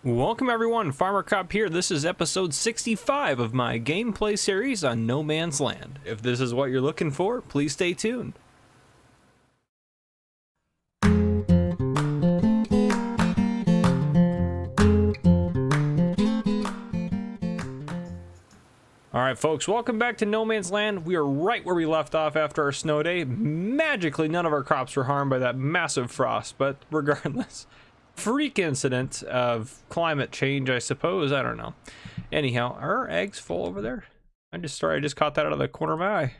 Welcome everyone, Farmer Cop here. This is episode 65 of my gameplay series on No Man's Land. If this is what you're looking for, please stay tuned. Alright folks, welcome back to No Man's Land. We are right where we left off after our snow day. Magically, none of our crops were harmed by that massive frost, but regardless. Freak incident of climate change, I suppose. I don't know. Anyhow, are our eggs full over there? I just caught that out of the corner of my eye.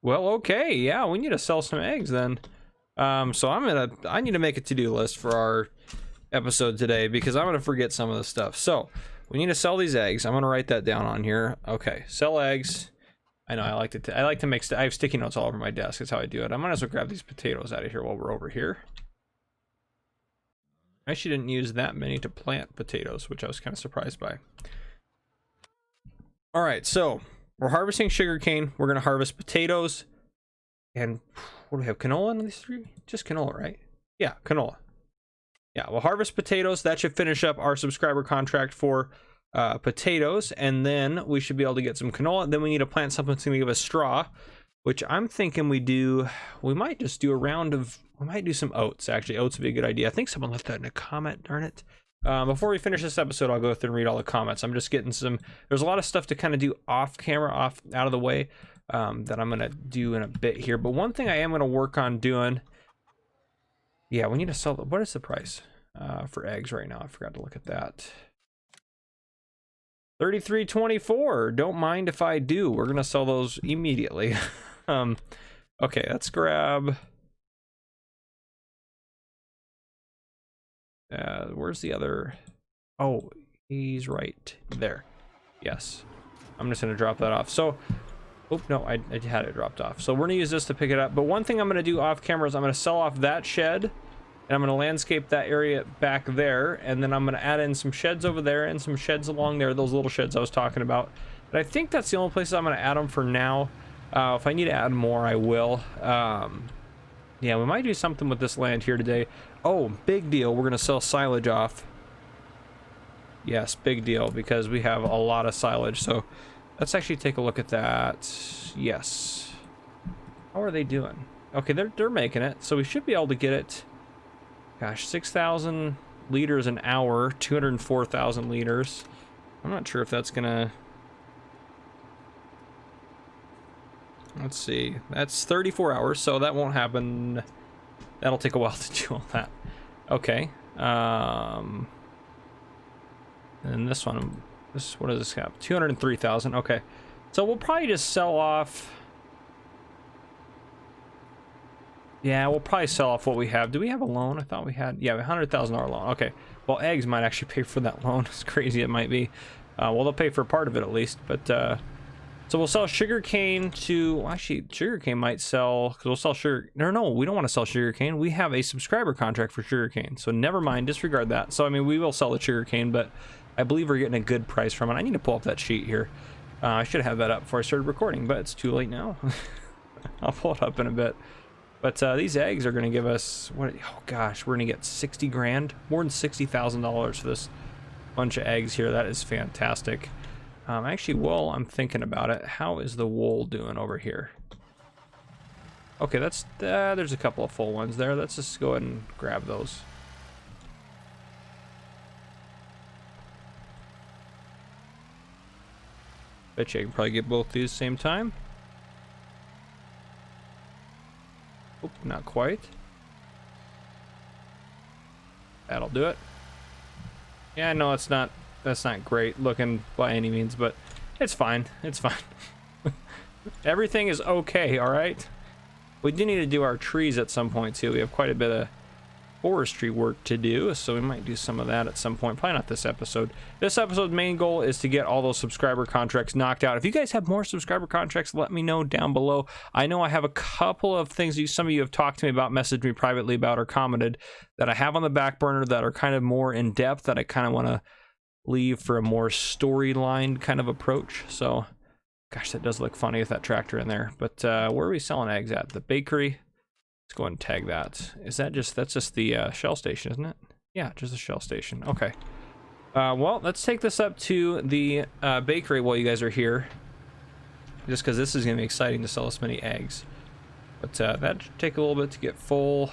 Well, okay, yeah, we need to sell some eggs then. So I need to make a to-do list for our episode today because I'm gonna forget some of the stuff. So we need to sell these eggs. I'm gonna write that down on here. Okay, sell eggs. I know I like to make I have sticky notes all over my desk. That's how I do it. I might as well grab these potatoes out of here while we're over here. I actually didn't use that many to plant potatoes, which I was kind of surprised by. All right, so we're harvesting sugarcane. We're gonna harvest potatoes, and what do we have? Canola in these three? Just canola, right? Yeah, canola. Yeah, we'll harvest potatoes. That should finish up our subscriber contract for potatoes, and then we should be able to get some canola. Then we need to plant something that's gonna give us straw, which I'm thinking we might just do a round of, we might do some oats. Actually, oats would be a good idea. I think someone left that in a comment, darn it. Before we finish this episode, I'll go through and read all the comments. I'm just getting there's a lot of stuff to kind of do off camera, out of the way, that I'm gonna do in a bit here. But one thing I am gonna work on doing, yeah, we need to sell, what is the price for eggs right now? I forgot to look at that. 33.24. Don't mind if I do. We're gonna sell those immediately. Okay, let's grab. Where's the other? Oh, he's right there. Yes, I'm just gonna drop that off. So, oh no, I had it dropped off. So we're gonna use this to pick it up. But one thing I'm gonna do off camera is I'm gonna sell off that shed. And I'm going to landscape that area back there, and then I'm going to add in some sheds over there and some sheds along there, those little sheds I was talking about. But I think that's the only places I'm going to add them for now. If I need to add more, I will. Yeah, we might do something with this land here today. Oh, big deal. We're going to sell silage off. Yes, big deal, because we have a lot of silage. So let's actually take a look at that. Yes. How are they doing? Okay, they're making it, so we should be able to get it. Gosh, 6,000 liters an hour, 204,000 liters. I'm not sure if that's gonna... Let's see. That's 34 hours, so that won't happen. That'll take a while to do all that. Okay. And this one, what does this have? 203,000. Okay. So we'll probably just sell off... Yeah, we'll probably sell off what we have. Do we have a loan? I thought we had, yeah, $100,000 loan. Okay, well, eggs might actually pay for that loan. As crazy it might be. Well, they'll pay for part of it at least. But so we'll sell sugarcane to, well, actually, sugarcane might sell, because we'll sell sugar. No, we don't want to sell sugarcane. We have a subscriber contract for sugarcane, so never mind, disregard that. So I mean, we will sell the sugarcane, but I believe we're getting a good price from it. I need to pull up that sheet here. I should have that up before I started recording, but it's too late now. I'll pull it up in a bit. But these eggs are going to give us, what? Oh gosh, we're going to get 60 grand, more than $60,000 for this bunch of eggs here. That is fantastic. Actually, while I'm thinking about it, how is the wool doing over here? Okay, that's there's a couple of full ones there. Let's just go ahead and grab those. Bet you I can probably get both these same time. Oop, not quite. That'll do it. Yeah, I know that's not great looking by any means, but it's fine. It's fine. Everything is okay, all right? We do need to do our trees at some point too. We have quite a bit of forestry work to do, so we might do some of that at some point. Probably not this episode. This episode's main goal is to get all those subscriber contracts knocked out. If you guys have more subscriber contracts, let me know down below. I know I have a couple of things some of you have talked to me about, messaged me privately about, or commented that I have on the back burner that are kind of more in depth that I kind of want to leave for a more storyline kind of approach. So, gosh, that does look funny with that tractor in there. But where are we selling eggs at? The bakery. Let's go ahead and tag that. Is that just, that's just the shell station, isn't it? Yeah, just a shell station. Okay. Well, let's take this up to the bakery while you guys are here. Just because this is going to be exciting to sell this many eggs. But that should take a little bit to get full.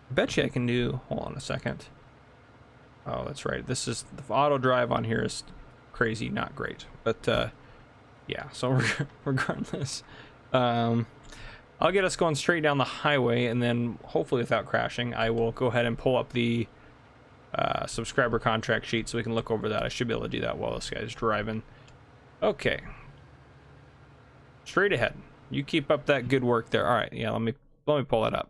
I bet you I can do, hold on a second. Oh, that's right. This is, the auto drive on here is crazy, not great. But yeah, so regardless, I'll get us going straight down the highway, and then hopefully without crashing, I will go ahead and pull up the subscriber contract sheet so we can look over that. I should be able to do that while this guy's driving. Okay. Straight ahead. You keep up that good work there. All right, yeah, let me pull that up.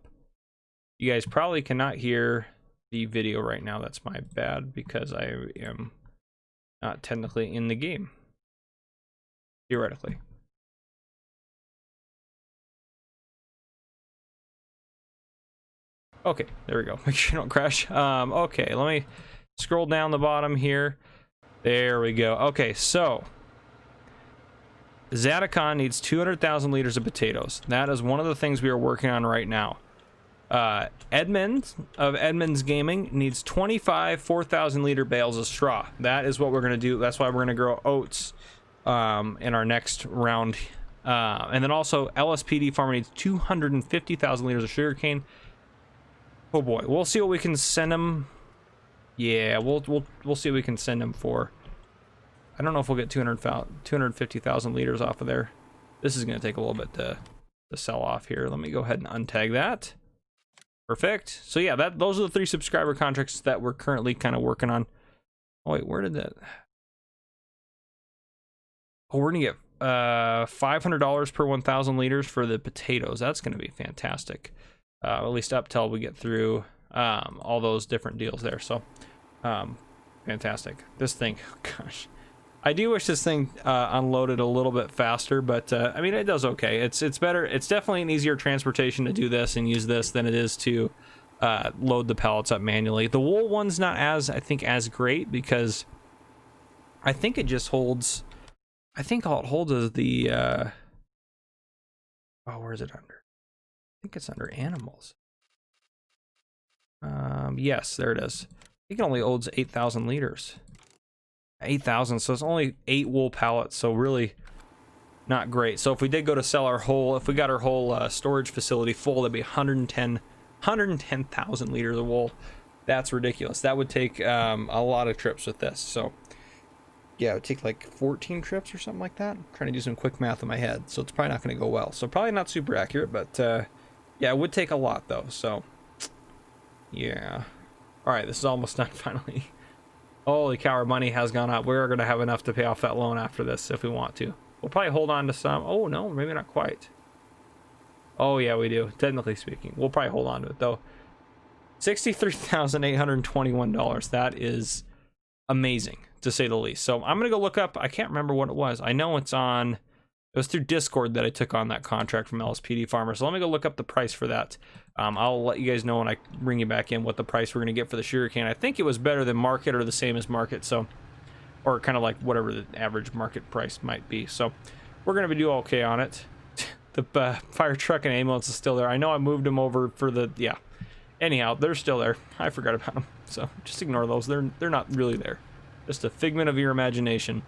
You guys probably cannot hear the video right now. That's my bad because I am not technically in the game. Theoretically. Okay, there we go. Make sure you don't crash. Okay, let me scroll down the bottom here. There we go. Okay, so Zaticon needs 200,000 liters of potatoes. That is one of the things we are working on right now. Edmund of Edmunds Gaming needs 25 4,000 liter bales of straw. That is what we're going to do. That's why we're going to grow oats in our next round. And then also LSPD Farmer needs 250,000 liters of sugarcane. Oh boy, we'll see what we can send them. Yeah, we'll see what we can send them for. I don't know if we'll get 250,000 liters off of there. This is going to take a little bit to sell off here. Let me go ahead and untag that. Perfect. So yeah, those are the 3 subscriber contracts that we're currently kind of working on. Oh wait, where did that? Oh, we're gonna get $500 per 1,000 liters for the potatoes. That's gonna be fantastic. At least up till we get through all those different deals there. So fantastic. This thing, gosh, I do wish this thing unloaded a little bit faster, but I mean, it does okay. It's better. It's definitely an easier transportation to do this and use this than it is to load the pallets up manually. The wool one's not as, I think, as great because I think it just holds, I think all it holds is the oh, where is it under? I think it's under animals. Yes, there it is. I think it only holds 8,000 liters. 8,000, so it's only 8 wool pallets, so really not great. So if we did go to sell our whole, if we got our whole storage facility full, that'd be 110,000 liters of wool. That's ridiculous. That would take a lot of trips with this. So yeah, it would take like 14 trips or something like that. I'm trying to do some quick math in my head, so it's probably not going to go well. So probably not super accurate, but yeah, it would take a lot though. So yeah. All right, this is almost done finally. Holy cow, our money has gone up. We're going to have enough to pay off that loan after this if we want to. We'll probably hold on to some. Oh, no, maybe not quite. Oh, yeah, we do. Technically speaking. We'll probably hold on to it, though. $63,821. That is amazing, to say the least. So I'm going to go look up. I can't remember what it was. I know it's on... It was through Discord that I took on that contract from LSPD Farmer. So let me go look up the price for that. I'll let you guys know when I bring you back in what the price we're going to get for the sugarcane. I think it was better than market or the same as market. So, or kind of like whatever the average market price might be. So we're going to do okay on it. The fire truck and ambulance is still there. I know I moved them over for the, yeah. Anyhow, they're still there. I forgot about them. So just ignore those. They're not really there. Just a figment of your imagination.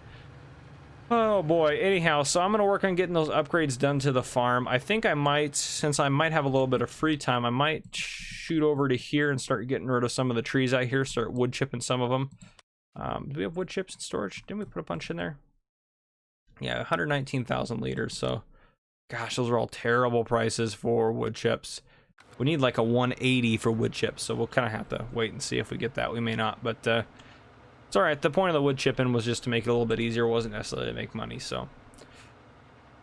Oh boy, anyhow, so I'm gonna work on getting those upgrades done to the farm. I think I might, since I might have a little bit of free time, I might shoot over to here and start getting rid of some of the trees out here, start wood chipping some of them. Do we have wood chips in storage? Didn't we put a bunch in there? Yeah, 119,000 liters, so gosh, those are all terrible prices for wood chips. We need like a 180 for wood chips, so we'll kind of have to wait and see if we get that. We may not, but it's all right. The point of the wood chipping was just to make it a little bit easier. It wasn't necessarily to make money. So,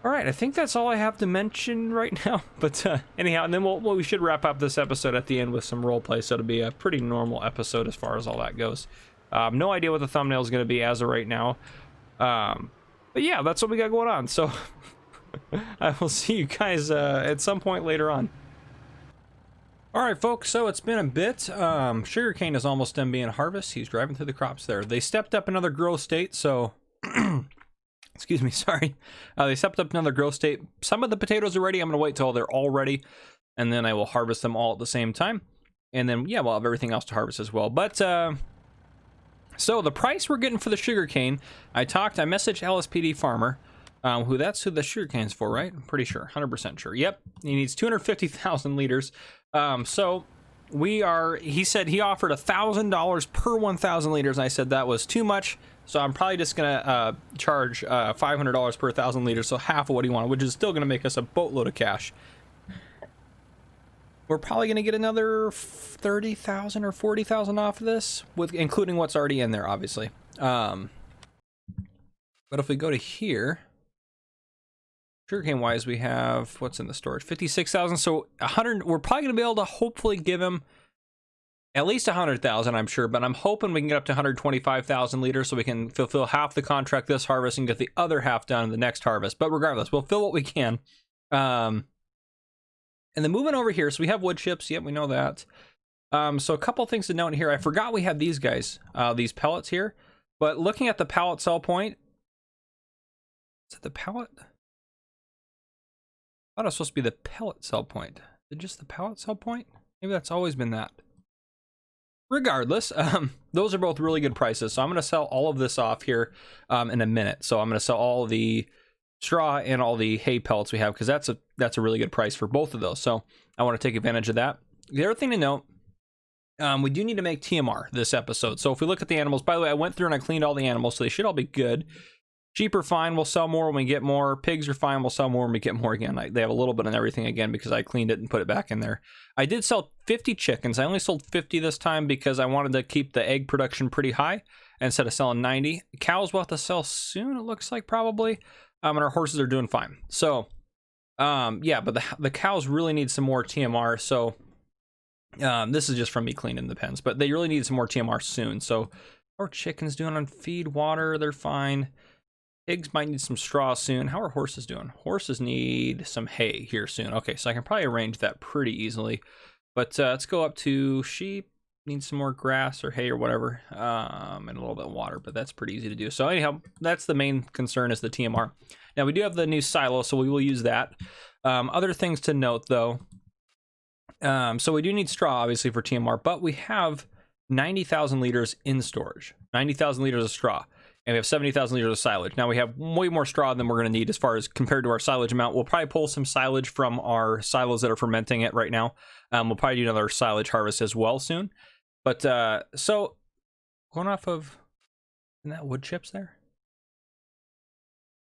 all right. I think that's all I have to mention right now. But anyhow, and then we should wrap up this episode at the end with some role play. So it'll be a pretty normal episode as far as all that goes. No idea what the thumbnail is going to be as of right now. But yeah, that's what we got going on. So I will see you guys at some point later on. All right, folks, so it's been a bit. Sugarcane is almost done being harvested. He's driving through the crops there. They stepped up another growth state, so Excuse me, sorry. They stepped up to another growth state. Some of the potatoes are ready. I'm going to wait till they're all ready, and then I will harvest them all at the same time. And then, yeah, we'll have everything else to harvest as well. But, so the price we're getting for the sugarcane, I messaged LSPD Farmer, who that's who the sugarcane's for, right? I'm pretty sure, 100% sure. Yep, he needs 250,000 liters. So he said he offered $1,000 per 1,000 liters. And I said that was too much. So I'm probably just gonna charge $500 per 1,000 liters, so half of what he wanted, which is still gonna make us a boatload of cash. We're probably gonna get another 30,000 or 40,000 off of this, with including what's already in there, obviously. But if we go to here, sugarcane wise, we have what's in the storage, 56,000. So 100. We're probably gonna be able to hopefully give him at least 100,000, I'm sure, but I'm hoping we can get up to 125,000 liters so we can fulfill half the contract this harvest and get the other half done in the next harvest. But regardless, we'll fill what we can. And then moving over here, so we have wood chips. Yep, we know that. So a couple things to note here. I forgot we had these guys, these pellets here. But looking at the pallet sell point, is it the pallet? I thought it was supposed to be the pellet sell point. Is it just the pallet sell point? Maybe that's always been that. Regardless, those are both really good prices. So I'm going to sell all of this off here in a minute. So I'm going to sell all the straw and all the hay pellets we have, because that's a really good price for both of those. So I want to take advantage of that. The other thing to note, we do need to make TMR this episode. So if we look at the animals, by the way, I went through and I cleaned all the animals, so they should all be good. Sheep are fine, we'll sell more when we get more. Pigs are fine, we'll sell more when we get more again. They have a little bit of everything again because I cleaned it and put it back in there. I did sell 50 chickens. I only sold 50 this time because I wanted to keep the egg production pretty high instead of selling 90. Cows we'll have to sell soon, it looks like, probably. And our horses are doing fine. So, yeah, but the cows really need some more TMR. So, this is just from me cleaning the pens, but they really need some more TMR soon. So, our chickens doing on feed, water, they're fine. Pigs might need some straw soon. How are horses doing? Horses need some hay here soon. Okay, so I can probably arrange that pretty easily. But let's go up to sheep. Need some more grass or hay or whatever. And a little bit of water, but that's pretty easy to do. So anyhow, that's the main concern, is the TMR. Now we do have the new silo, so we will use that. Other things to note though. So we do need straw obviously for TMR, but we have 90,000 liters in storage. 90,000 liters of straw. And we have 70,000 liters of silage. Now we have way more straw than we're going to need as far as compared to our silage amount. We'll probably pull some silage from our silos that are fermenting it right now. We'll probably do another silage harvest as well soon. But so going off of, isn't that wood chips there?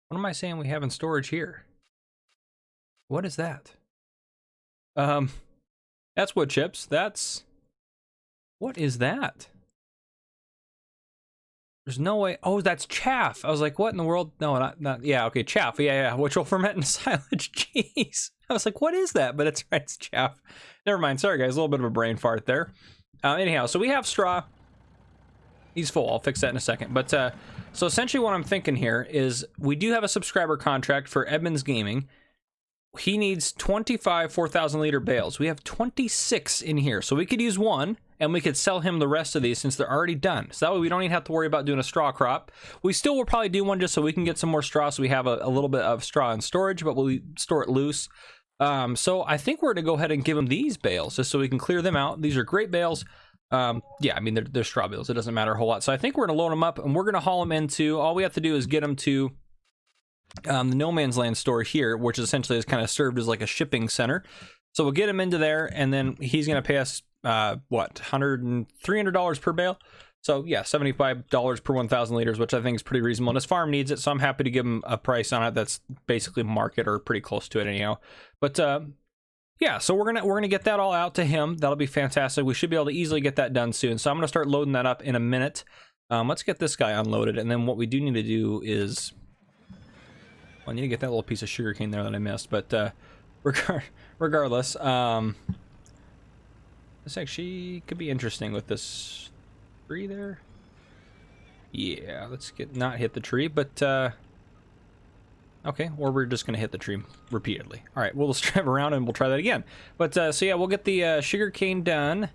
What am I saying we have in storage here? What is that? That's wood chips. What is that? There's no way. Oh, that's chaff. I was like, what in the world? No, not. Yeah, okay, chaff. Yeah, which will ferment in silage. Jeez. I was like, what is that? But it's right, it's chaff. Never mind. Sorry, guys. A little bit of a brain fart there. Anyhow, so we have straw. He's full. I'll fix that in a second. But so essentially what I'm thinking here is we do have a subscriber contract for Edmonds Gaming. He needs 25 4,000 liter bales. We have 26 in here. So we could use one and we could sell him the rest of these since they're already done. So that way we don't even have to worry about doing a straw crop. We still will probably do one just so we can get some more straw, so we have a little bit of straw in storage, but we'll store it loose. So I think we're going to go ahead and give him these bales just so we can clear them out. These are great bales. Yeah, I mean, they're straw bales. It doesn't matter a whole lot. So I think we're going to load them up and we're going to haul them into, all we have to do is get them to the No Man's Land store here, which essentially has kind of served as like a shipping center. So we'll get him into there, and then he's going to pay us what, $300 per bale. So yeah, $75 per 1,000 liters, which I think is pretty reasonable. And his farm needs it, so I'm happy to give him a price on it that's basically market or pretty close to it anyhow. But yeah, so we're gonna get that all out to him. That'll be fantastic. We should be able to easily get that done soon. So I'm gonna start loading that up in a minute. Let's get this guy unloaded, and then what we do need to do is, well, I need to get that little piece of sugarcane there that I missed. But regardless, this actually could be interesting with this tree there. Yeah, let's not hit the tree, but okay, or we're just gonna hit the tree repeatedly. All right, we'll just drive around and we'll try that again. But so yeah, we'll get the sugarcane done.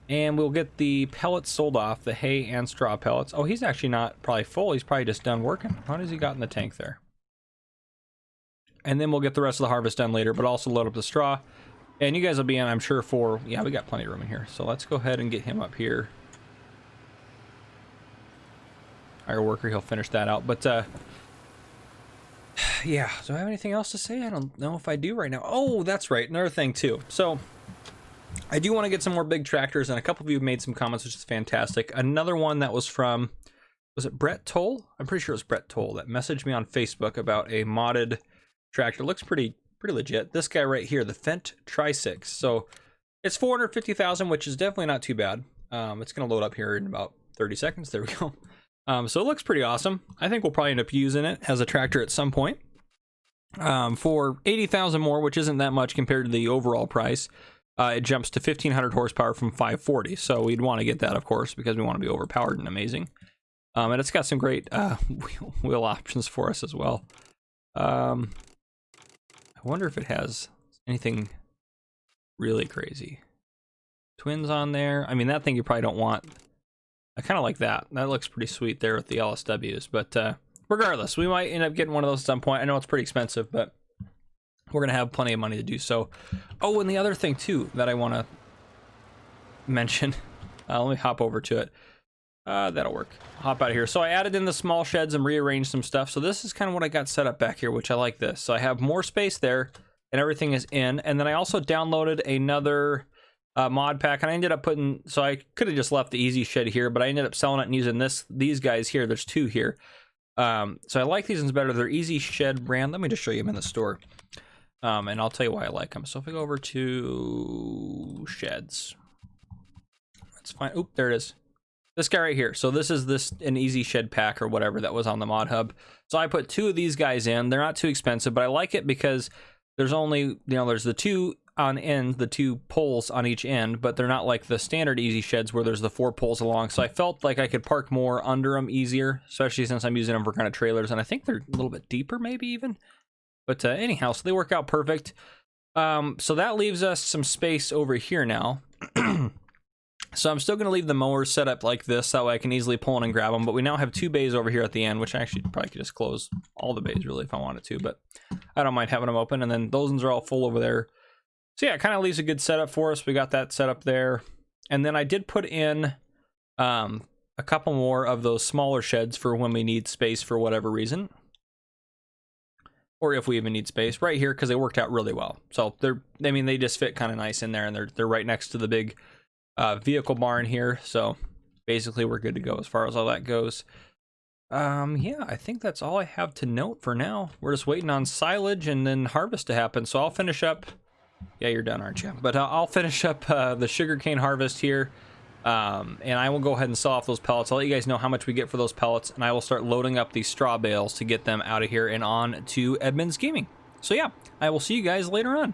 And we'll get the pellets sold off, the hay and straw pellets. Oh, he's actually not probably full. He's probably just done working. How does he got in the tank there? And then we'll get the rest of the harvest done later, but also load up the straw. And you guys will be in, I'm sure, for... Yeah, we got plenty of room in here. So let's go ahead and get him up here. Our worker, he'll finish that out. But, yeah. Do I have anything else to say? I don't know if I do right now. Oh, that's right. Another thing, too. So... I do want to get some more big tractors, and a couple of you have made some comments, which is fantastic. Another one that was from, was it Brett Toll? I'm pretty sure it was Brett Toll that messaged me on Facebook about a modded tractor. It looks pretty legit. This guy right here, the Fendt Tri-6. So it's 450,000, which is definitely not too bad. It's going to load up here in about 30 seconds. There we go. So it looks pretty awesome. I think we'll probably end up using it as a tractor at some point. For 80,000 more, which isn't that much compared to the overall price. It jumps to 1,500 horsepower from 540, so we'd want to get that, of course, because we want to be overpowered and amazing. And it's got some great wheel options for us as well. I wonder if it has anything really crazy. Twins on there. I mean, that thing you probably don't want. I kind of like that. That looks pretty sweet there with the LSWs, but regardless, we might end up getting one of those at some point. I know it's pretty expensive, but... we're going to have plenty of money to do so. Oh, and the other thing, too, that I want to mention. Let me hop over to it. That'll work. Hop out of here. So I added in the small sheds and rearranged some stuff. So this is kind of what I got set up back here, which I like this. So I have more space there, and everything is in. And then I also downloaded another mod pack, and I ended up putting... so I could have just left the easy shed here, but I ended up selling it and using these guys here. There's two here. So I like these ones better. They're Easy Shed brand. Let me just show you them in the store. And I'll tell you why I like them. So if I go over to sheds, let's find, oop, there it is. This guy right here. So this is an Easy Shed pack or whatever that was on the mod hub. So I put two of these guys in. They're not too expensive, but I like it because there's only, there's the two on end, the two poles on each end, but they're not like the standard Easy Sheds where there's the 4 poles along. So I felt like I could park more under them easier, especially since I'm using them for kind of trailers. And I think they're a little bit deeper maybe even. But anyhow, so they work out perfect. So that leaves us some space over here now. So I'm still going to leave the mowers set up like this. That way I can easily pull in and grab them. But we now have 2 bays over here at the end, which I actually probably could just close all the bays really if I wanted to. But I don't mind having them open. And then those ones are all full over there. So yeah, it kind of leaves a good setup for us. We got that set up there. And then I did put in a couple more of those smaller sheds for when we need space for whatever reason. Or if we even need space right here, because they worked out really well. So they just fit kind of nice in there, and they're right next to the big vehicle barn here. So basically we're good to go as far as all that goes. Yeah, I think that's all I have to note for now. We're just waiting on silage and then harvest to happen. So I'll finish up. Yeah, you're done, aren't you? But I'll finish up the sugarcane harvest here. And I will go ahead and sell off those pellets. I'll let you guys know how much we get for those pellets, and I will start loading up these straw bales to get them out of here and on to Edmunds Gaming. So yeah, I will see you guys later on.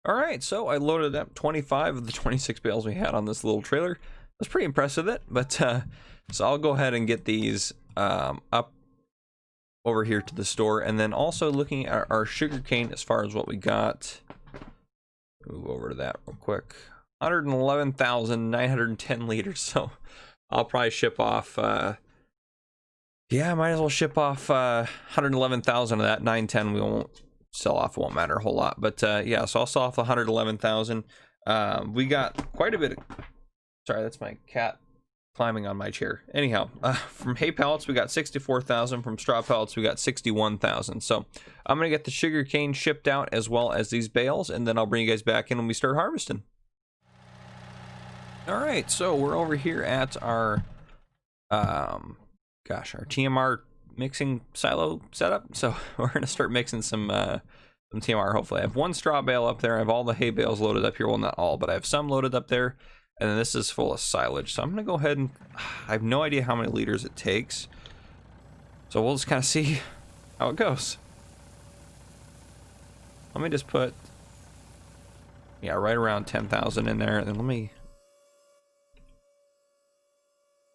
All right, so I loaded up 25 of the 26 bales we had on this little trailer. I was pretty impressed with it, but so I'll go ahead and get these up over here to the store, and then also looking at our sugarcane as far as what we got. Move over to that real quick. 111,910 liters, so I'll probably ship off yeah, I might as well ship off 111,000 of that. 910 we won't sell off, it won't matter a whole lot, but yeah, so I'll sell off 111,000. We got quite a bit of, sorry, that's my cat climbing on my chair. Anyhow, from hay pellets we got 64,000, from straw pellets we got 61,000. So I'm gonna get the sugar cane shipped out as well as these bales, and then I'll bring you guys back in when we start harvesting. All right, so we're over here at our our Tmr Mixing Silo setup. So we're gonna start mixing some TMR. Hopefully, I have one straw bale up there. I have all the hay bales loaded up here. Well, not all, but I have some loaded up there. And then this is full of silage. So I'm gonna go ahead and I have no idea how many liters it takes. So we'll just kind of see how it goes. Let me just put, yeah, right around 10,000 in there, and then let me.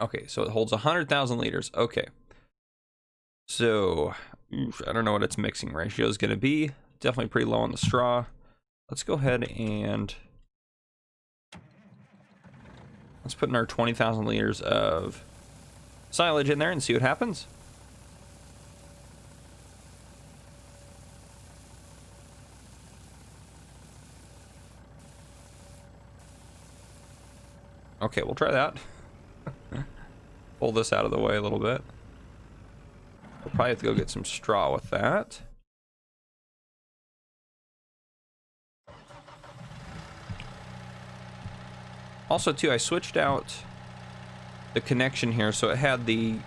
Okay, so it holds 100,000 liters. Okay. So, I don't know what its mixing ratio is going to be. Definitely pretty low on the straw. Let's go ahead and Let's put in our 20,000 liters of silage in there and see what happens. Okay, we'll try that. Pull this out of the way a little bit. We'll probably have to go get some straw with that. Also, too, I switched out the connection here, so it had the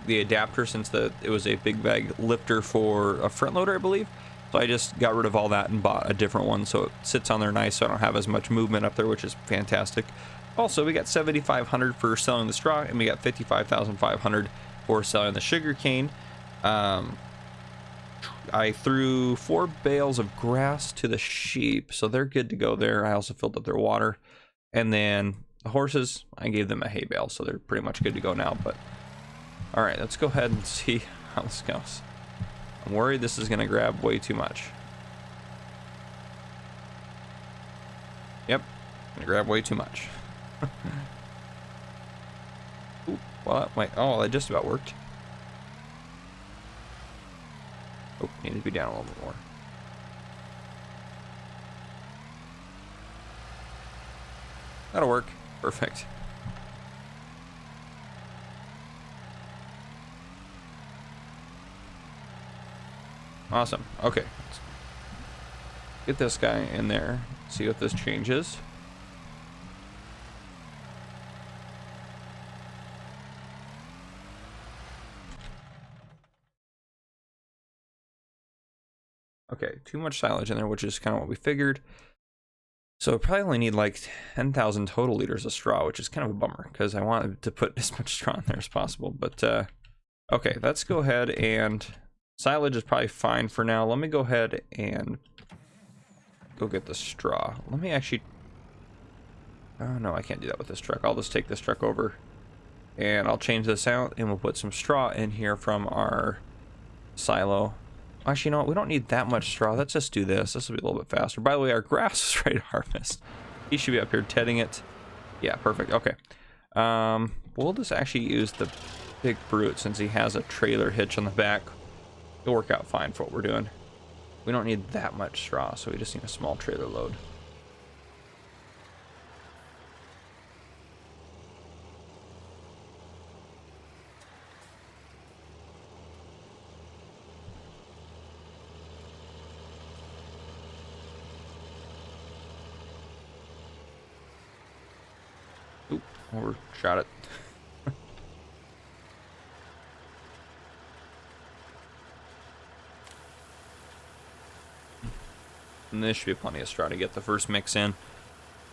adapter, since it was a big bag lifter for a front loader, I believe. So I just got rid of all that and bought a different one, so it sits on there nice, so I don't have as much movement up there, which is fantastic. Also, we got 7,500 for selling the straw, and we got 55,500 for selling the sugar cane. I threw 4 bales of grass to the sheep, so they're good to go there. I also filled up their water. And then the horses, I gave them a hay bale, so they're pretty much good to go now. But all right, let's go ahead and see how this goes. I'm worried this is going to grab way too much. Yep, going to grab way too much. Ooh, well, wait, oh, that just about worked. Oh, need to be down a little bit more. That'll work. Perfect. Awesome. Okay. Let's get this guy in there. See what this changes. Okay, too much silage in there, which is kind of what we figured. So probably only need like 10,000 total liters of straw, which is kind of a bummer because I wanted to put as much straw in there as possible. But okay, let's go ahead, and silage is probably fine for now. Let me go ahead and go get the straw. Let me actually, oh no, I can't do that with this truck. I'll just take this truck over and I'll change this out, and we'll put some straw in here from our silo. Actually, you know what? We don't need that much straw. Let's just do this. This will be a little bit faster. By the way, our grass is ready to harvest. He should be up here tedding it. Yeah, perfect. Okay. We'll just actually use the big brute since he has a trailer hitch on the back. It'll work out fine for what we're doing. We don't need that much straw, so we just need a small trailer load. Oop, overshot it. And this should be plenty of straw to get the first mix in.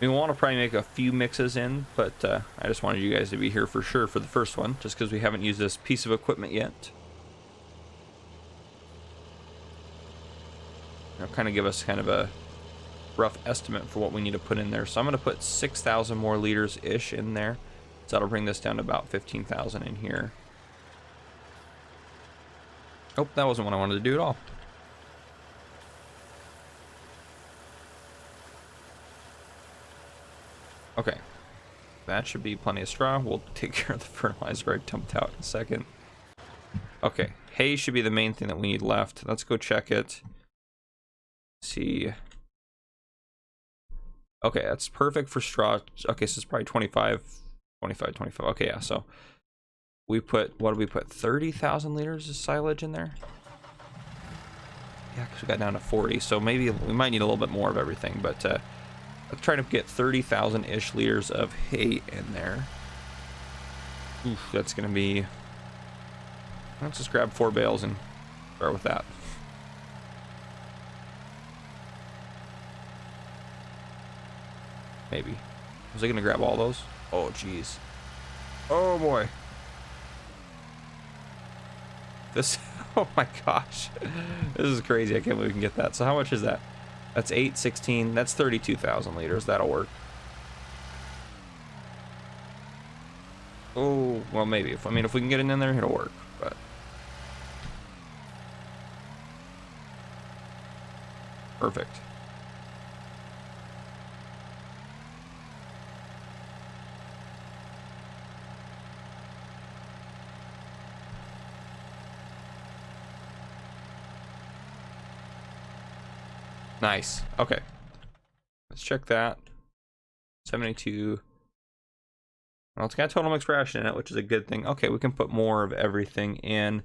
We want to probably make a few mixes in, but I just wanted you guys to be here for sure for the first one, just because we haven't used this piece of equipment yet. It'll kind of give us kind of a rough estimate for what we need to put in there. So I'm going to put 6,000 more liters-ish in there. So that'll bring this down to about 15,000 in here. Oh, that wasn't what I wanted to do at all. Okay, that should be plenty of straw. We'll take care of the fertilizer I dumped out in a second. Okay, hay should be the main thing that we need left. Let's go check it. See. Okay, that's perfect for straw. Okay, so it's probably 25. Okay, yeah, so we put, what did we put? 30,000 liters of silage in there? Yeah, because we got down to 40, so maybe we might need a little bit more of everything, but let's try to get 30,000-ish liters of hay in there. Oof, that's going to be... Let's just grab 4 bales and start with that. Maybe. Was I going to grab all those? Oh, jeez. Oh, boy. This... Oh, my gosh. This is crazy. I can't believe we can get that. So how much is that? That's 8, 16. That's 32,000 liters. That'll work. Oh, well, maybe. If we can get it in there, it'll work. But perfect. . Nice. Okay. Let's check that. 72. Well, it's got total mixed ration in it, which is a good thing. Okay, we can put more of everything in.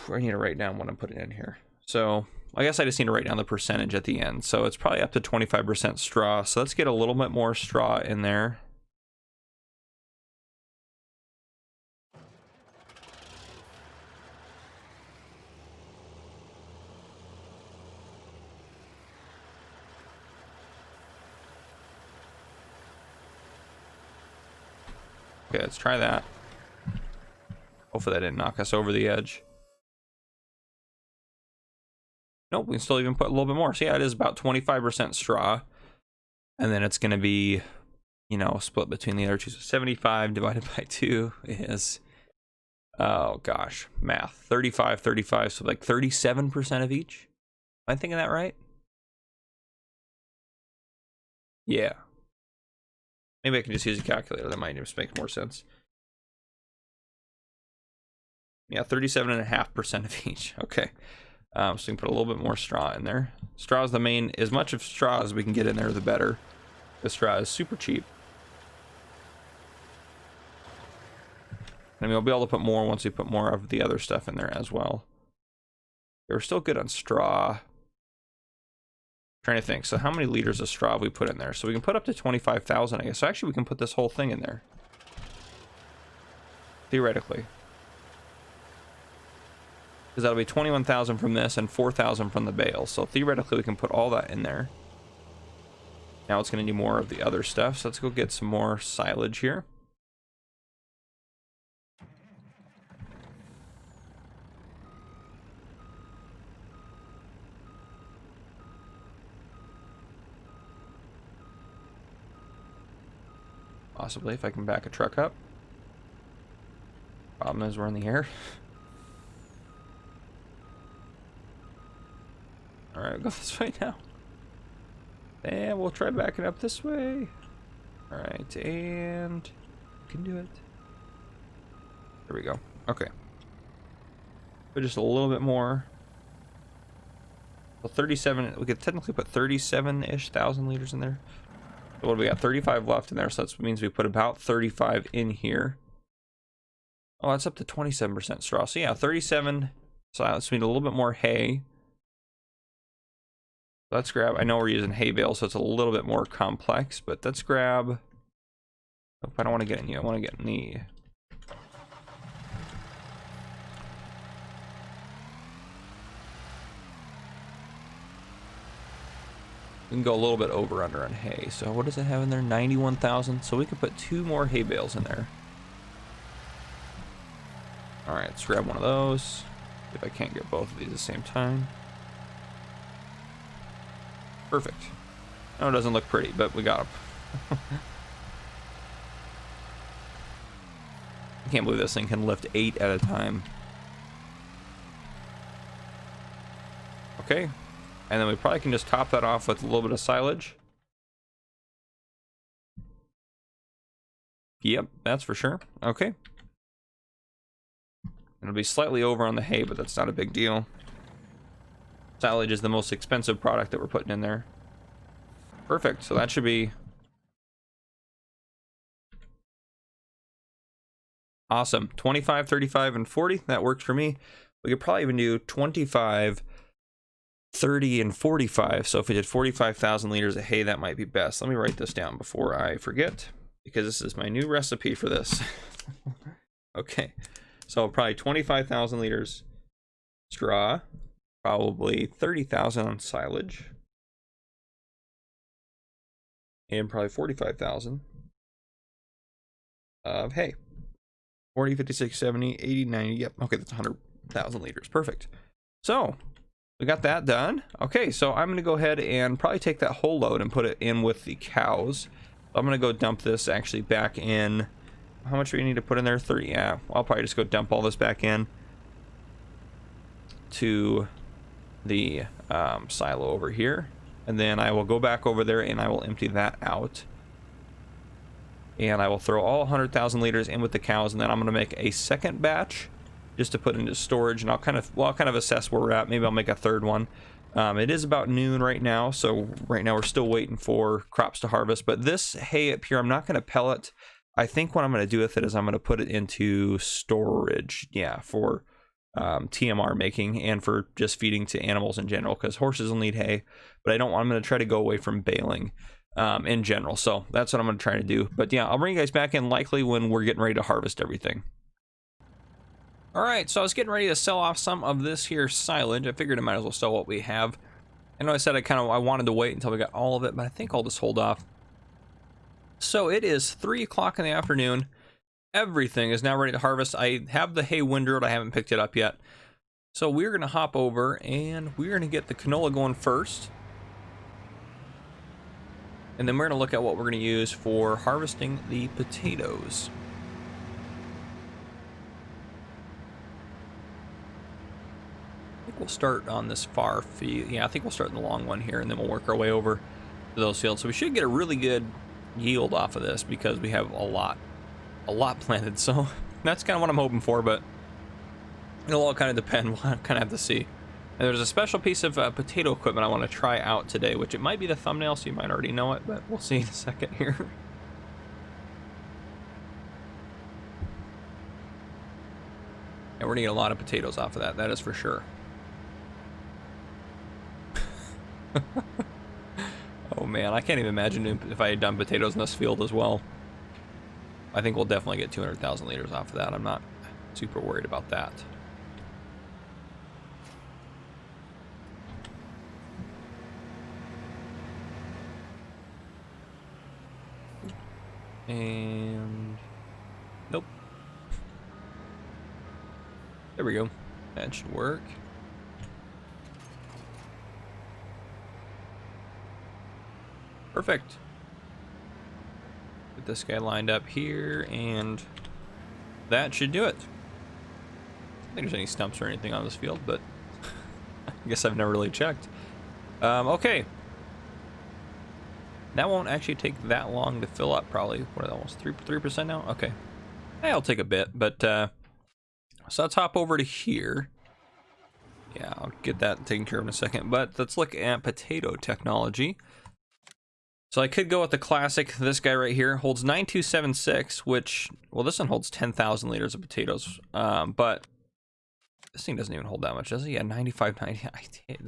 I need to write down what I'm putting in here. So I guess I just need to write down the percentage at the end. So it's probably up to 25% straw. So let's get a little bit more straw in there. Okay, let's try that. Hopefully that didn't knock us over the edge. Nope, we can still even put a little bit more. So yeah, it is about 25% straw. And then it's going to be, you know, split between the other two. So 75 divided by 2 is, oh gosh, math. 35, 35, so like 37% of each. Am I thinking that right? Yeah. Maybe I can just use a calculator. That might just make more sense. Yeah, 37.5% of each. Okay. So we can put a little bit more straw in there. Straw is the main, as much of straw as we can get in there, the better. The straw is super cheap. I mean, we'll be able to put more once we put more of the other stuff in there as well. We're still good on straw. Trying to think. So how many liters of straw have we put in there? So we can put up to 25,000, I guess. So actually we can put this whole thing in there. Theoretically. Because that'll be 21,000 from this and 4,000 from the bale. So theoretically we can put all that in there. Now it's going to need more of the other stuff. So let's go get some more silage here. Possibly, if I can back a truck up. Problem is we're in the air. Alright, go this way now. And we'll try backing up this way. Alright, and we can do it. There we go. Okay. Put just a little bit more. Well, 37, we could technically put 37-ish thousand liters in there. So what do we got? 35 left in there, so that means we put about 35 in here. Oh, that's up to 27% straw. So yeah, 37. So let's need a little bit more hay. Let's grab, I know we're using hay bale, so it's a little bit more complex, but let's grab, oh, I don't want to get in you, I want to get in the, we can go a little bit over under on hay. So what does it have in there? 91,000. So we could put 2 more hay bales in there. All right, let's grab one of those. If I can't get both of these at the same time. Perfect. No, it doesn't look pretty, but we got them. I can't believe this thing can lift 8 at a time. Okay. And then we probably can just top that off with a little bit of silage. Yep, that's for sure. Okay. It'll be slightly over on the hay, but that's not a big deal. Silage is the most expensive product that we're putting in there. Perfect. So that should be awesome. 25, 35, and 40. That works for me. We could probably even do 25, 30, and 45. So if we did 45,000 liters of hay, that might be best. Let me write this down before I forget, because this is my new recipe for this. Okay. So probably 25,000 liters straw, probably 30,000 on silage, and probably 45,000 of hay. 40, 50, 60, 70, 80, 90. Yep. Okay, that's 100,000 liters. Perfect. So we got that done. Okay, so I'm going to go ahead and probably take that whole load and put it in with the cows. I'm going to go dump this actually back in. How much do we need to put in there? 30. Yeah, I'll probably just go dump all this back in to the silo over here. And then I will go back over there and I will empty that out. And I will throw all 100,000 liters in with the cows, and then I'm going to make a second batch just to put into storage, and I'll kind of assess where we're at. Maybe I'll make a third one. It is about noon right now, so right now we're still waiting for crops to harvest. But this hay up here, I'm not going to pellet. I think what I'm going to do with it is I'm going to put it into storage, yeah, for TMR making and for just feeding to animals in general, because horses will need hay, but I'm going to try to go away from baling in general. So that's what I'm going to try to do. But yeah, I'll bring you guys back in likely when we're getting ready to harvest everything. All right, so I was getting ready to sell off some of this here silage. I figured I might as well sell what we have. I know I said I wanted to wait until we got all of it, but I think I'll just hold off. So it is 3 o'clock in the afternoon. Everything is now ready to harvest. I have the hay windrowed. I haven't picked it up yet. So we're going to hop over and we're going to get the canola going first. And then we're going to look at what we're going to use for harvesting the potatoes. I think we'll start on this far field. Yeah, I think we'll start in the long one here, and then we'll work our way over to those fields. So we should get a really good yield off of this because we have a lot planted. So that's kind of what I'm hoping for, but it'll all kind of depend. We'll kind of have to see. And there's a special piece of potato equipment I want to try out today, which it might be the thumbnail, so you might already know it, but we'll see in a second here. And we're gonna get a lot of potatoes off of that. That is for sure. Oh man, I can't even imagine if I had done potatoes in this field as well. I think we'll definitely get 200,000 liters off of that. I'm not super worried about that. And nope. There we go. That should work. Perfect. Get this guy lined up here, and that should do it. I don't think there's any stumps or anything on this field, but I guess I've never really checked. Okay. That won't actually take that long to fill up, probably. What are they, almost 3% now? Okay. That'll take a bit, but so let's hop over to here. Yeah, I'll get that taken care of in a second, but let's look at potato technology. So I could go with the classic. This guy right here holds 9276, which, well, this one holds 10,000 liters of potatoes. But this thing doesn't even hold that much, does it? Yeah, 9590.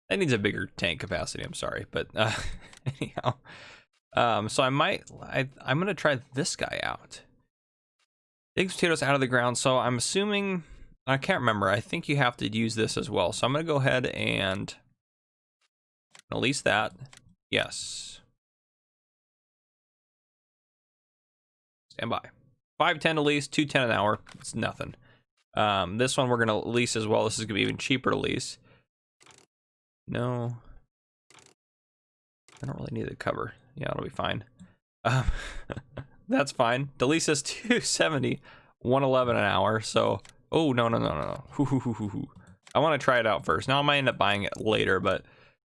That needs a bigger tank capacity. I'm sorry, but anyhow. So I'm gonna try this guy out. Dig potatoes out of the ground. So I'm assuming, I can't remember. I think you have to use this as well. So I'm gonna go ahead and release that. Yes. Stand by. 510 to lease, 210 an hour. It's nothing. This one we're gonna lease as well. This is gonna be even cheaper to lease. No, I don't really need the cover. Yeah, it'll be fine. That's fine. The lease is 270, 111 an hour. So, oh no. I want to try it out first. Now I might end up buying it later, but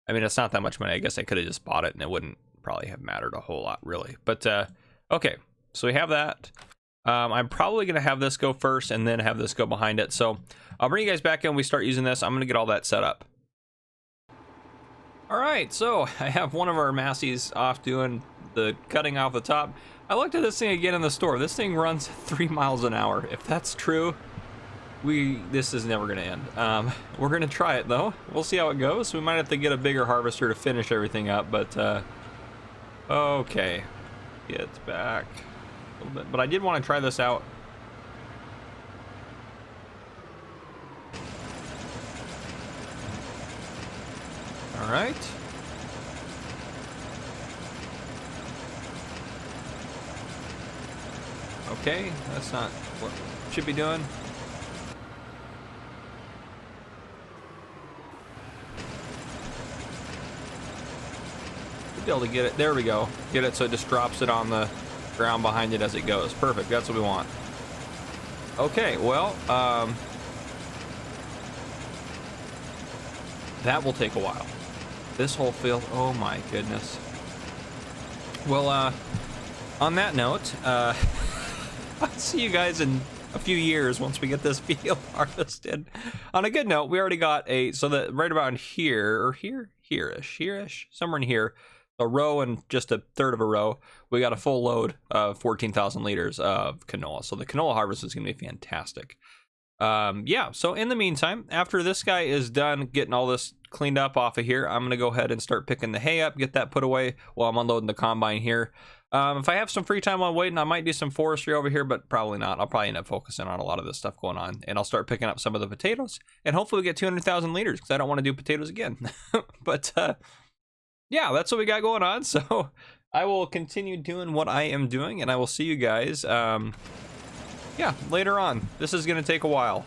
I mean it's not that much money. I guess I could have just bought it, and it wouldn't probably have mattered a whole lot, really. But okay. So we have that. I'm probably going to have this go first and then have this go behind it. So I'll bring you guys back in when we start using this. I'm going to get all that set up. All right, so I have one of our Massies off doing the cutting off the top. I looked at this thing again in the store. This thing runs 3 miles an hour. If that's true, this is never going to end. We're going to try it, though. We'll see how it goes. We might have to get a bigger harvester to finish everything up, but okay. Get back. Bit, but I did want to try this out. All right. Okay, that's not what it should be doing. Should be able to get it. There we go. Get it so it just drops it on the ground behind it as it goes. Perfect. That's what we want. Okay, well, that will take a while. This whole field, oh my goodness. Well, on that note, I'll see you guys in a few years once we get this field harvested. On a good note, we already got so that right about here, or here-ish, somewhere in here, a row and just a third of a row, we got a full load of 14,000 liters of canola. So the canola harvest is going to be fantastic. Yeah, so in the meantime, after this guy is done getting all this cleaned up off of here, I'm going to go ahead and start picking the hay up, get that put away while I'm unloading the combine here. If I have some free time while waiting, I might do some forestry over here, but probably not. I'll probably end up focusing on a lot of this stuff going on, and I'll start picking up some of the potatoes, and hopefully we get 200,000 liters, because I don't want to do potatoes again. But, yeah, that's what we got going on, so I will continue doing what I am doing, and I will see you guys, yeah, later on. This is going to take a while.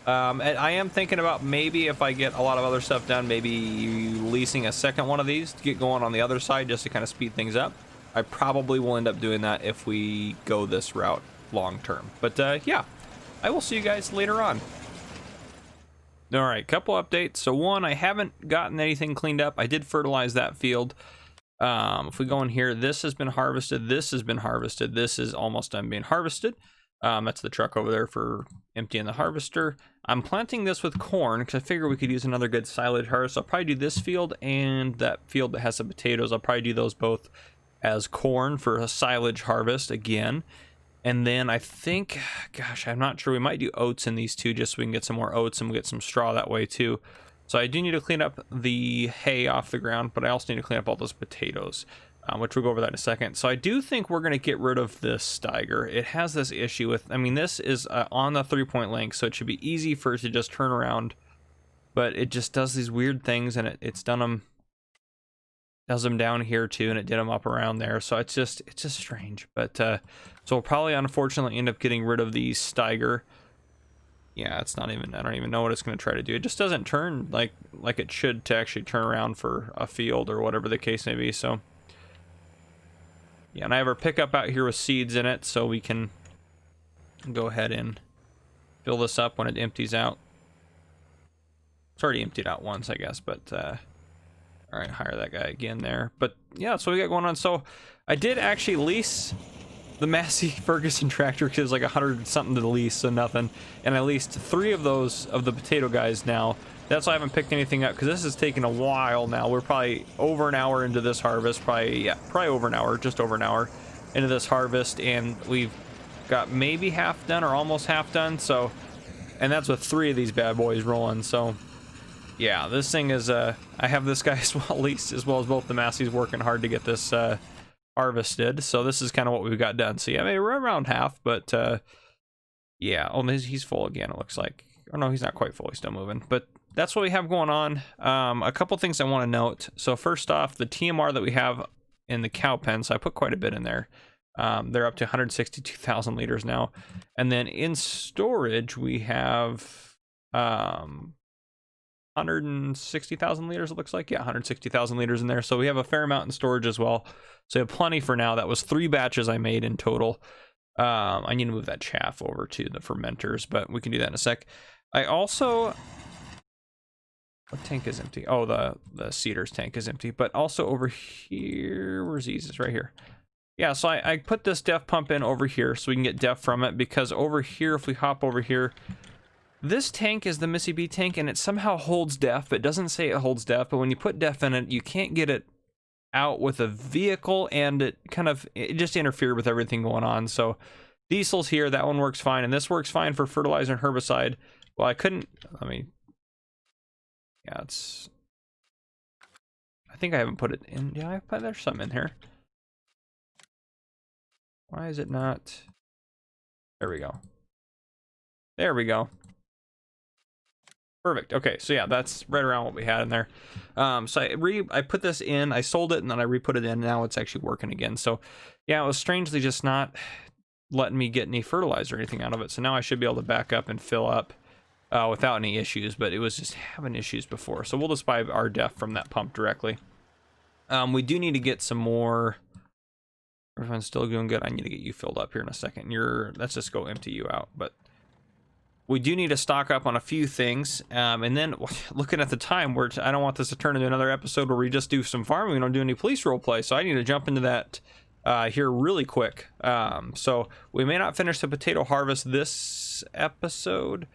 And I am thinking about maybe if I get a lot of other stuff done, maybe leasing a second one of these to get going on the other side just to kind of speed things up. I probably will end up doing that if we go this route long term. But yeah, I will see you guys later on. All right, couple updates. So one, I haven't gotten anything cleaned up. I did fertilize that field. If we go in here, this has been harvested. This has been harvested. This is almost done being harvested. That's the truck over there for emptying the harvester. I'm planting this with corn because I figure we could use another good silage harvest. I'll probably do this field and that field that has some potatoes. I'll probably do those both as corn for a silage harvest again. And then I think, gosh, I'm not sure, we might do oats in these two just so we can get some more oats and we'll get some straw that way too. So I do need to clean up the hay off the ground, but I also need to clean up all those potatoes, which we'll go over that in a second. So I do think we're going to get rid of this Steiger. It has this issue with, I mean, this is on the 3-point link, so it should be easy for it to just turn around, but it just does these weird things, and it's done them, does them down here too, and it did them up around there. So it's just strange. But so we'll probably unfortunately end up getting rid of the Steiger. Yeah, it's not even, I don't even know what it's going to try to do. It just doesn't turn like it should to actually turn around for a field or whatever the case may be. So yeah, and I have our pickup out here with seeds in it, so we can go ahead and fill this up when it empties out. It's already emptied out once, I guess, but all right, hire that guy again there. But yeah, that's what we got going on. So I did actually lease the Massey Ferguson tractor because it was like 100 something to lease, so nothing. And I leased 3 of those of the potato guys now. That's why I haven't picked anything up, because this is taking a while now. We're probably over an hour into this harvest, probably over an hour, just over an hour into this harvest, and we've got maybe half done or almost half done. So, and that's with 3 of these bad boys rolling. So yeah, this thing is I have this guy as well leased, as well as both the Masseys working hard to get this harvested. So this is kind of what we've got done. So yeah, maybe we're around half, but yeah, oh, he's full again, it looks like. Or no, he's not quite fully still moving, but that's what we have going on. A couple things I want to note. So first off, the TMR that we have in the cow pen, so I put quite a bit in there. They're up to 162,000 liters now. And then in storage, we have 160,000 liters, it looks like. Yeah, 160,000 liters in there. So we have a fair amount in storage as well. So we have plenty for now. That was 3 batches I made in total. I need to move that chaff over to the fermenters, but we can do that in a sec. I also... What tank is empty? Oh, the Cedars tank is empty. But also over here... Where's these? It's right here. Yeah, so I put this DEF pump in over here so we can get DEF from it, because over here, if we hop over here... This tank is the Missy B tank, and it somehow holds DEF. It doesn't say it holds DEF, but when you put DEF in it, you can't get it out with a vehicle, and it just interfered with everything going on. So diesel's here, that one works fine, and this works fine for fertilizer and herbicide. Well, I couldn't, yeah, it's, I think I haven't put it in. Yeah, there's some in here. Why is it not? There we go. There we go. Perfect. Okay, so yeah, that's right around what we had in there. So I put this in, I sold it, and then I re-put it in. Now it's actually working again. So yeah, it was strangely just not letting me get any fertilizer or anything out of it. So now I should be able to back up and fill up without any issues, but it was just having issues before. So we'll just buy our DEF from that pump directly. We do need to get some more. Everyone's still doing good. I need to get you filled up here in a second. Let's just go empty you out, but we do need to stock up on a few things, and then looking at the time, I don't want this to turn into another episode where we just do some farming, we don't do any police role play, so I need to jump into that here really quick. So we may not finish the potato harvest this episode.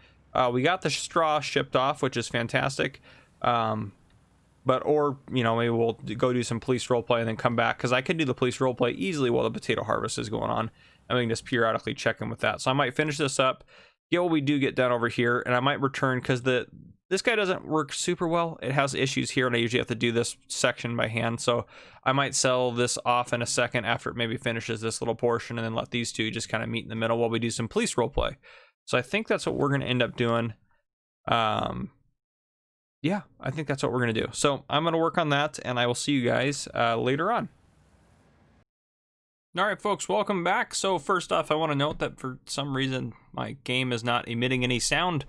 We got the straw shipped off, which is fantastic. Or you know, maybe we'll go do some police roleplay and then come back, because I could do the police roleplay easily while the potato harvest is going on, and we can just periodically check in with that. So I might finish this up, get what we do get done over here, and I might return, because this guy doesn't work super well. It has issues here, and I usually have to do this section by hand. So I might sell this off in a second after it maybe finishes this little portion, and then let these two just kind of meet in the middle while we do some police roleplay. So I think that's what we're going to end up doing. Yeah, I think that's what we're going to do. So I'm going to work on that, and I will see you guys later on. All right, folks, welcome back. So first off, I want to note that for some reason my game is not emitting any sound.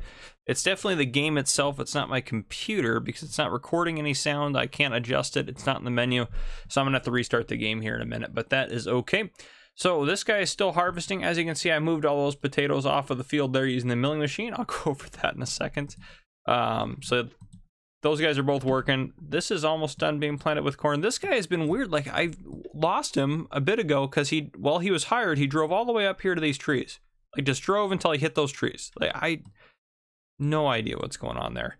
It's definitely the game itself. It's not my computer, because it's not recording any sound. I can't adjust it. It's not in the menu. So I'm going to have to restart the game here in a minute, but that is okay. So this guy is still harvesting. As you can see, I moved all those potatoes off of the field there using the milling machine. I'll go over that in a second. So those guys are both working. This is almost done being planted with corn. This guy has been weird. Like, I lost him a bit ago, because while he was hired, he drove all the way up here to these trees. Like, just drove until he hit those trees. Like, no idea what's going on there.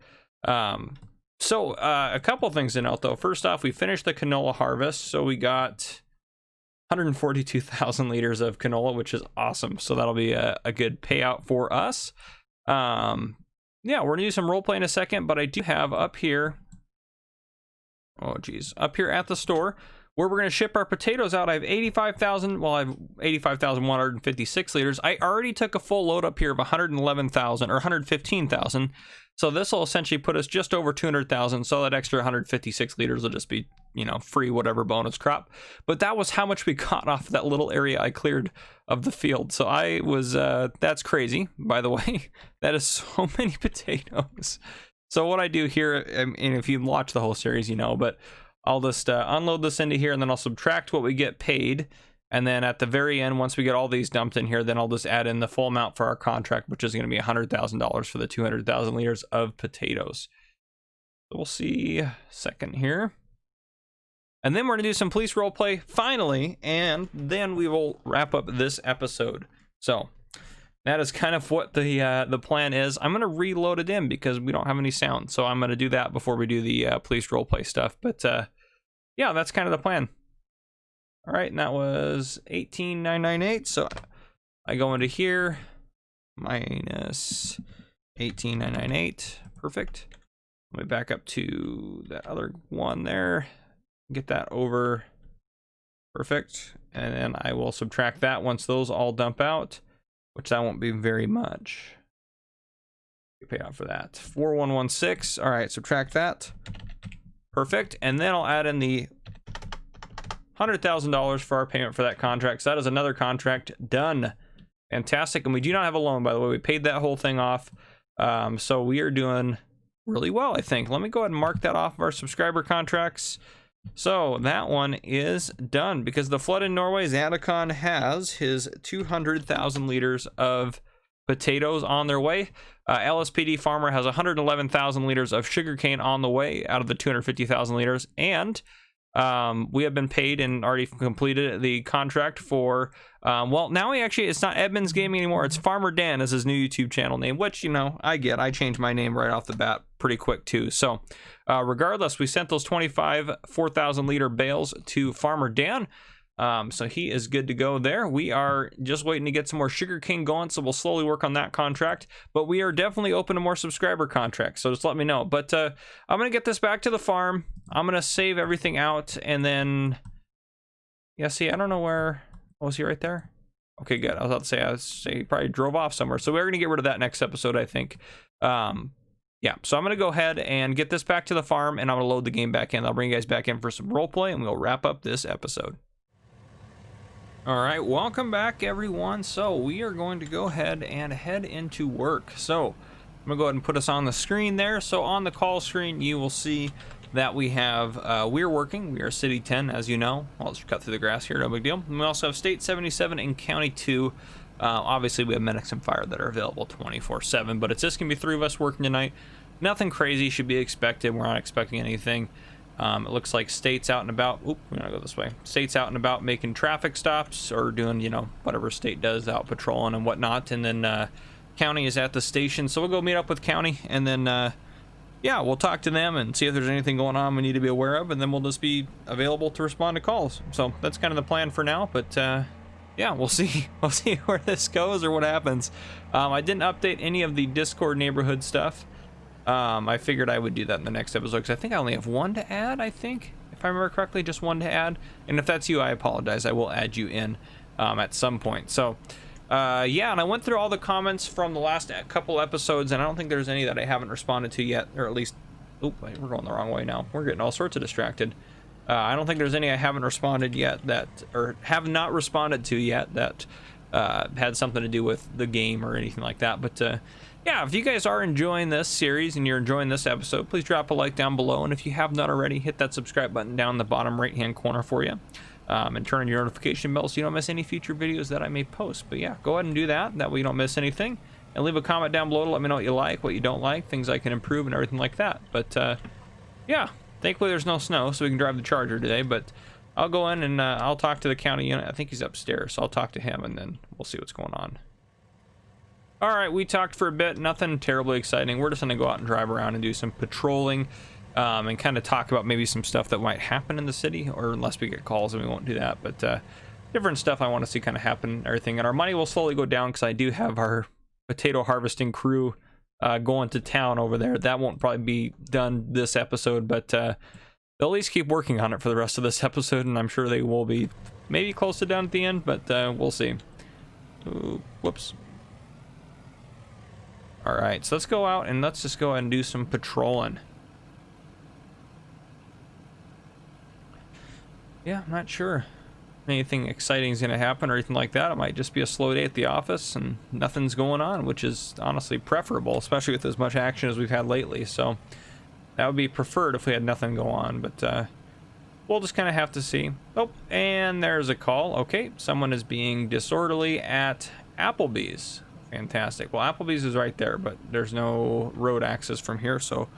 So a couple things to note, though. First off, we finished the canola harvest. So we got 142,000 liters of canola, which is awesome. So that'll be a good payout for us. Yeah, we're gonna do some role play in a second, but I do have up here, up here at the store where we're gonna ship our potatoes out. I have 85,000. Well, I have 85,156 liters. I already took a full load up here of 111,000 or 115,000. So this will essentially put us just over 200,000. So that extra 156 liters will just be, you know, free whatever bonus crop. But that was how much we got off that little area I cleared of the field. So I was, that's crazy, by the way. That is so many potatoes. So what I do here, and if you watch the whole series, you know, but I'll just unload this into here, and then I'll subtract what we get paid. And then at the very end, once we get all these dumped in here, then I'll just add in the full amount for our contract, which is going to be $100,000 for the 200,000 liters of potatoes. So we'll see a second here. And then we're going to do some police role play finally, and then we will wrap up this episode. So that is kind of what the plan is. I'm going to reload it in because we don't have any sound. So I'm going to do that before we do the police role play stuff. But yeah, that's kind of the plan. All right, and that was 18,998. So I go into here, minus 18,998. Perfect. Let me back up to that other one there. Get that over. Perfect. And then I will subtract that once those all dump out, which that won't be very much. You pay out for that. 4116. All right, subtract that. Perfect. And then I'll add in the $100,000 for our payment for that contract. So that is another contract done. Fantastic. And we do not have a loan, by the way. We paid that whole thing off. So we are doing really well, I think. Let me go ahead and mark that off of our subscriber contracts. So that one is done, because the flood in Norway, Zadokon has his 200,000 liters of potatoes on their way. LSPD Farmer has 111,000 liters of sugarcane on the way out of the 250,000 liters. And we have been paid and already completed the contract for, well, now it's not Edmonds Gaming anymore. It's Farmer Dan is his new YouTube channel name, which, you know, I changed my name right off the bat pretty quick too. So regardless, we sent those 25 4,000 liter bales to Farmer Dan. So he is good to go there. We are just waiting to get some more sugarcane going, so we'll slowly work on that contract. But we are definitely open to more subscriber contracts, so just let me know. But I'm going to get this back to the farm. I'm going to save everything out, and then... Yeah, see, I don't know where... Oh, was he right there? Okay, good. I was about to say, he probably drove off somewhere. So we're going to get rid of that next episode, I think. Yeah, so I'm going to go ahead and get this back to the farm, and I'm going to load the game back in. I'll bring you guys back in for some roleplay, and we'll wrap up this episode. All right, welcome back, everyone. So we are going to go ahead and head into work. So I'm gonna go ahead and put us on the screen there. So on the call screen, you will see that we have, we're working. We are City 10, as you know. I'll just cut through the grass here, no big deal. And we also have State 77 and County 2. Obviously, we have medics and fire that are available 24/7, but it's just gonna be 3 of us working tonight. Nothing crazy should be expected. We're not expecting anything It looks like state's out and about. Oop, we're gonna go this way. State's out and about making traffic stops or doing, you know, whatever state does, out patrolling and whatnot. And then county is at the station. So we'll go meet up with county, and then yeah, we'll talk to them and see if there's anything going on we need to be aware of, and then we'll just be available to respond to calls. So that's kind of the plan for now, but yeah, we'll see. We'll see where this goes or what happens. I didn't update any of the Discord neighborhood stuff. I figured I would do that in the next episode because I think I only have one to add, I think. If I remember correctly, just one to add. And if that's you, I apologize. I will add you in at some point. So, yeah, and I went through all the comments from the last couple episodes, and I don't think there's any that I haven't responded to yet, or at least... Oop, wait, we're going the wrong way now. We're getting all sorts of distracted. I don't think there's any I haven't responded yet that... or have not responded to yet that had something to do with the game or anything like that. But, yeah, if you guys are enjoying this series and you're enjoying this episode, please drop a like down below. And if you have not already, hit that subscribe button down in the bottom right-hand corner for you. And turn on your notification bell so you don't miss any future videos that I may post. But yeah, go ahead and do that. That way you don't miss anything. And leave a comment down below to let me know what you like, what you don't like, things I can improve and everything like that. But yeah, thankfully there's no snow so we can drive the Charger today. But I'll go in and I'll talk to the county unit. I think he's upstairs, so I'll talk to him and then we'll see what's going on. All right, we talked for a bit. Nothing terribly exciting. We're just going to go out and drive around and do some patrolling. And kind of talk about maybe some stuff that might happen in the city, or unless we get calls, and we won't do that. But different stuff I want to see kind of happen and everything. And our money will slowly go down because I do have our potato harvesting crew going to town over there. That won't probably be done this episode, but they'll at least keep working on it for the rest of this episode, and I'm sure they will be maybe close to done at the end, but we'll see. Ooh, whoops. All right, so let's go out and let's just go ahead and do some patrolling. Yeah, I'm not sure anything exciting is going to happen or anything like that. It might just be a slow day at the office and nothing's going on, which is honestly preferable, especially with as much action as we've had lately. So that would be preferred if we had nothing go on, but we'll just kind of have to see. Oh, and there's a call. Okay, someone is being disorderly at Applebee's. Fantastic. Well, Applebee's is right there, but there's no road access from here, so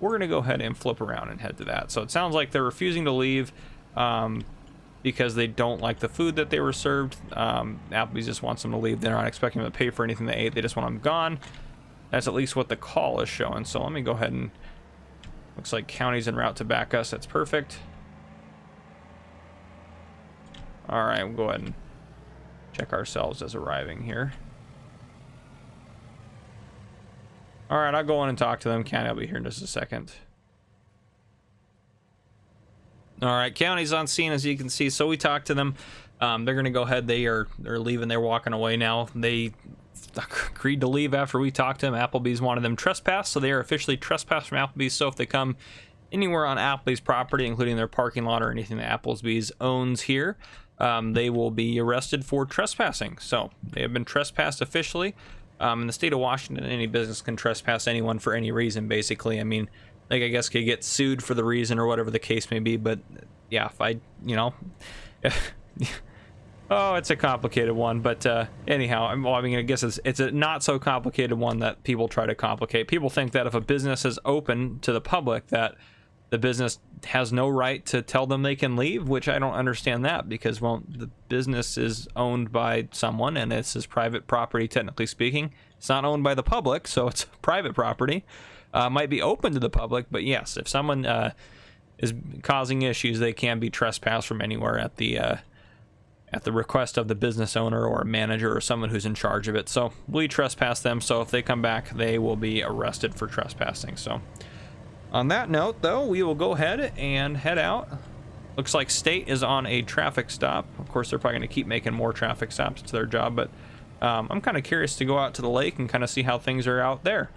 we're going to go ahead and flip around and head to that. So it sounds like they're refusing to leave because they don't like the food that they were served. Applebee's just wants them to leave. They're not expecting them to pay for anything they ate. They just want them gone. That's at least what the call is showing. So let me go ahead and... Looks like county's en route to back us. That's perfect. All right, we'll go ahead and check ourselves as arriving here. All right, I'll go in and talk to them. County, I'll be here in just a second. All right, county's on scene, as you can see. So we talked to them. They're going to go ahead. They're leaving. They're walking away now. They agreed to leave after we talked to them. Applebee's wanted them trespassed, so they are officially trespassed from Applebee's. So if they come anywhere on Applebee's property, including their parking lot or anything that Applebee's owns here, they will be arrested for trespassing. So they have been trespassed officially. In the state of Washington, any business can trespass anyone for any reason, basically. I mean, like, I guess could get sued for the reason or whatever the case may be, but yeah, if I, you know, oh, it's a complicated one, but anyhow, well, I mean, I guess it's a not so complicated one that people try to complicate. People think that if a business is open to the public, that the business has no right to tell them they can leave, which I don't understand that, because, well, the business is owned by someone and it's his private property, technically speaking. It's not owned by the public, so it's private property. Might be open to the public, but yes, if someone is causing issues, they can be trespassed from anywhere at the request of the business owner or manager or someone who's in charge of it. So we trespass them, so if they come back, they will be arrested for trespassing. So on that note, though, we will go ahead and head out. Looks like state is on a traffic stop. Of course, they're probably going to keep making more traffic stops. It's their job, but I'm kind of curious to go out to the lake and kind of see how things are out there.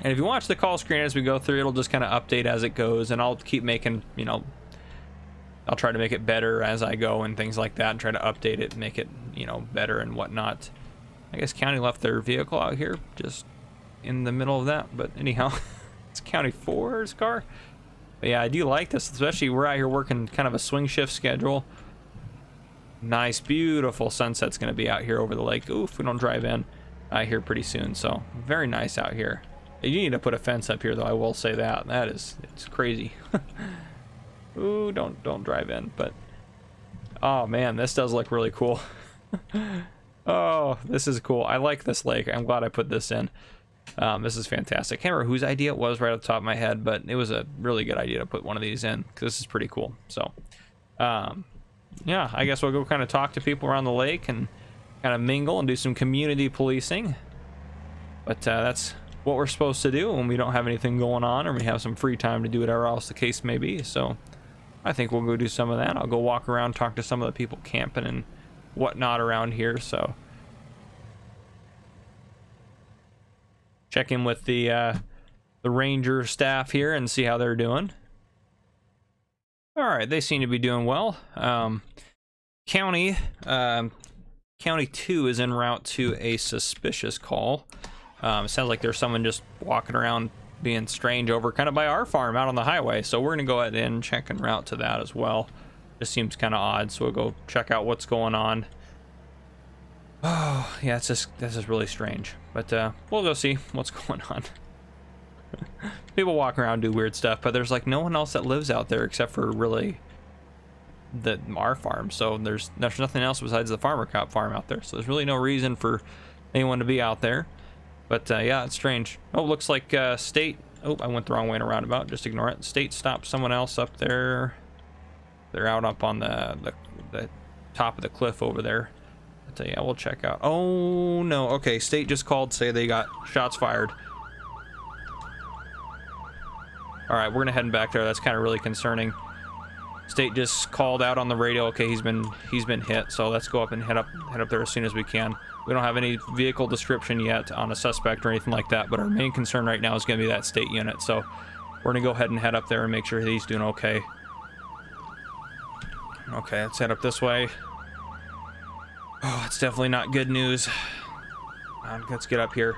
And if you watch the call screen as we go through, it'll just kind of update as it goes, and I'll keep making, you know, I'll try to make it better as I go and things like that, and try to update it and make it, you know, better and whatnot. I guess county left their vehicle out here just in the middle of that, but anyhow, it's County 4's car. But yeah, I do like this, especially we're out here working kind of a swing shift schedule. Nice, beautiful sunset's going to be out here over the lake. Ooh, if we don't drive in. here pretty soon. So very nice out here. You need to put a fence up here, though. I will say that. It's crazy. Ooh, don't drive in. But oh man, this does look really cool. Oh, this is cool. I like this lake. I'm glad I put this in. This is fantastic. I can't remember whose idea it was right off the top of my head, but it was a really good idea to put one of these in because this is pretty cool. So, yeah, I guess we'll go kind of talk to people around the lake and kind of mingle and do some community policing. But that's what we're supposed to do when we don't have anything going on or we have some free time to do whatever else the case may be. So I think we'll go do some of that. I'll go walk around, talk to some of the people camping and whatnot around here. So check in with the ranger staff here and see how they're doing. All right, they seem to be doing well. County 2 is en route to a suspicious call. It sounds like there's someone just walking around being strange over kind of by our farm out on the highway. So we're gonna go ahead and check en route to that as well. Just seems kind of odd, so we'll go check out what's going on. Oh yeah, this is really strange, but we'll go see what's going on. People walk around, do weird stuff, but there's like no one else that lives out there except for really our farm. So there's nothing else besides the farmer cop farm out there. So there's really no reason for anyone to be out there. But yeah, it's strange. Oh, looks like state. Oh, I went the wrong way in a roundabout. Just ignore it. State stopped someone else up there. They're out up on the top of the cliff over there. But yeah, we'll check out. Oh no. Okay, state just called. Say they got shots fired. All right, we're gonna head back there. That's kind of really concerning. State just called out on the radio. Okay, he's been hit. So let's go up and head up there as soon as we can. We don't have any vehicle description yet on a suspect or anything like that, but our main concern right now is going to be that state unit. So we're going to go ahead and head up there and make sure he's doing okay. Okay, let's head up this way. Oh, it's definitely not good news. Let's get up here.